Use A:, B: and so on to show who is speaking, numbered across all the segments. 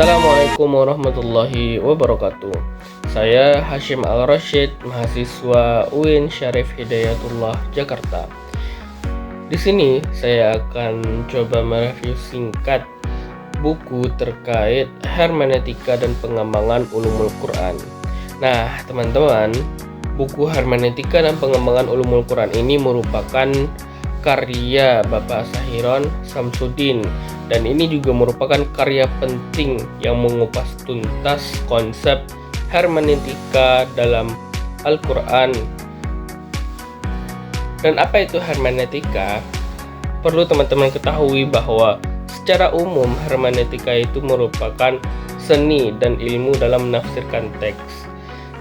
A: Assalamualaikum warahmatullahi wabarakatuh. Saya Hashim Al-Rashid, mahasiswa UIN Syarif Hidayatullah Jakarta. Di sini saya akan coba mereview singkat buku terkait hermeneutika dan pengembangan ulumul Quran. Nah, teman-teman, buku hermeneutika dan pengembangan ulumul Quran ini merupakan karya Bapak Sahiron Samsudin, dan ini juga merupakan karya penting yang mengupas tuntas konsep hermeneutika dalam Al-Quran. Dan apa itu hermeneutika? Perlu teman-teman ketahui bahwa secara umum hermeneutika itu merupakan seni dan ilmu dalam menafsirkan teks.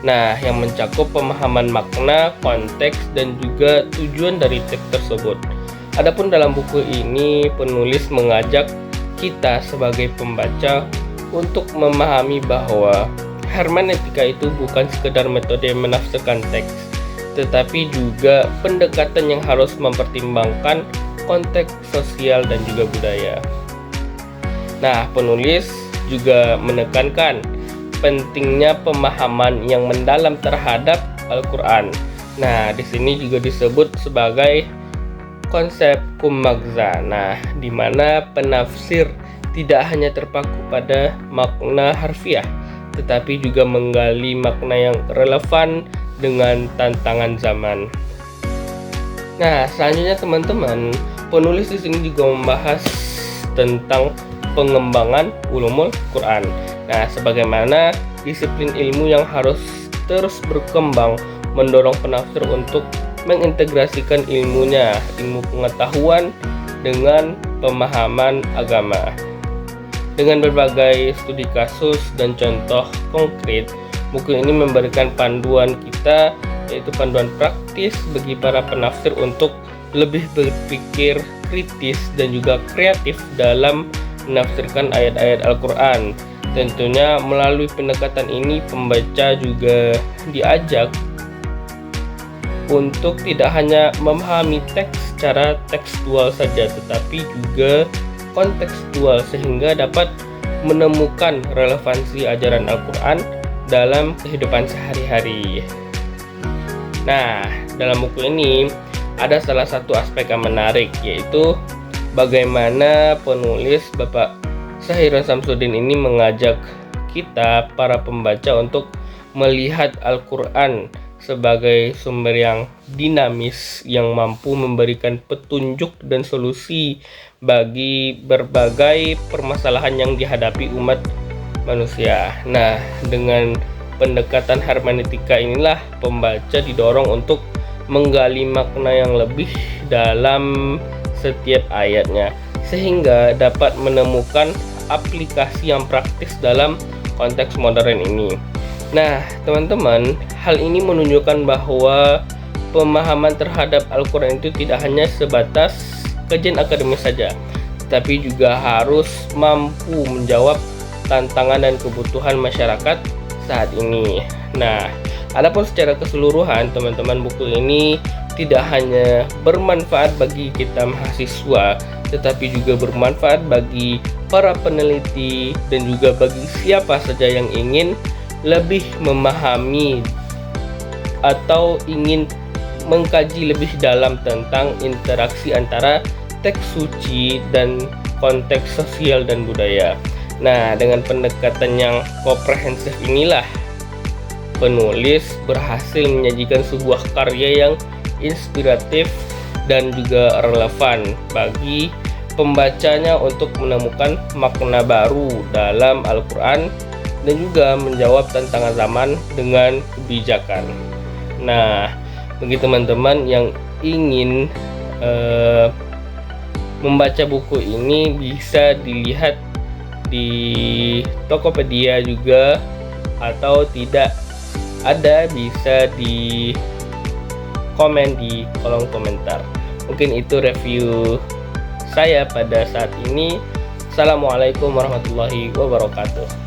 A: Nah, yang mencakup pemahaman makna, konteks, dan juga tujuan dari teks tersebut. Adapun dalam buku ini, penulis mengajak kita sebagai pembaca untuk memahami bahwa hermeneutika itu bukan sekedar metode menafsirkan teks, tetapi juga pendekatan yang harus mempertimbangkan konteks sosial dan juga budaya. Nah, penulis juga menekankan pentingnya pemahaman yang mendalam terhadap Al-Quran. Nah, di sini juga disebut sebagai konsep kumagza. Nah, di mana penafsir tidak hanya terpaku pada makna harfiah, tetapi juga menggali makna yang relevan dengan tantangan zaman. Nah, selanjutnya teman-teman, penulis di sini juga membahas tentang pengembangan ulumul Quran. Nah, sebagaimana disiplin ilmu yang harus terus berkembang mendorong penafsir untuk mengintegrasikan ilmunya, ilmu pengetahuan dengan pemahaman agama. Dengan berbagai studi kasus dan contoh konkret, buku ini memberikan panduan kita, yaitu panduan praktis bagi para penafsir untuk lebih berpikir kritis dan juga kreatif dalam menafsirkan ayat-ayat Al-Quran. Tentunya melalui pendekatan ini pembaca juga diajak untuk tidak hanya memahami teks secara tekstual saja, tetapi juga kontekstual, sehingga dapat menemukan relevansi ajaran Al-Quran dalam kehidupan sehari-hari. Nah, dalam buku ini ada salah satu aspek yang menarik, yaitu bagaimana penulis Bapak Sahiron Samsudin ini mengajak kita para pembaca untuk melihat Al-Quran sebagai sumber yang dinamis yang mampu memberikan petunjuk dan solusi bagi berbagai permasalahan yang dihadapi umat manusia. Nah, dengan pendekatan hermeneutika inilah pembaca didorong untuk menggali makna yang lebih dalam setiap ayatnya, sehingga dapat menemukan aplikasi yang praktis dalam konteks modern ini. Nah, teman-teman, hal ini menunjukkan bahwa pemahaman terhadap Al-Quran itu tidak hanya sebatas kajian akademis saja, tetapi juga harus mampu menjawab tantangan dan kebutuhan masyarakat saat ini. Nah, adapun secara keseluruhan, teman-teman, buku ini tidak hanya bermanfaat bagi kita mahasiswa, tetapi juga bermanfaat bagi para peneliti dan juga bagi siapa saja yang ingin lebih memahami atau ingin mengkaji lebih dalam tentang interaksi antara teks suci dan konteks sosial dan budaya. Nah, dengan pendekatan yang komprehensif inilah penulis berhasil menyajikan sebuah karya yang inspiratif dan juga relevan bagi pembacanya untuk menemukan makna baru dalam Al-Quran dan juga menjawab tantangan zaman dengan kebijakan. Nah, bagi teman-teman yang ingin membaca buku ini, bisa dilihat di Tokopedia juga, atau tidak ada bisa di komen di kolom komentar. Mungkin itu review saya pada saat ini. Assalamualaikum warahmatullahi wabarakatuh.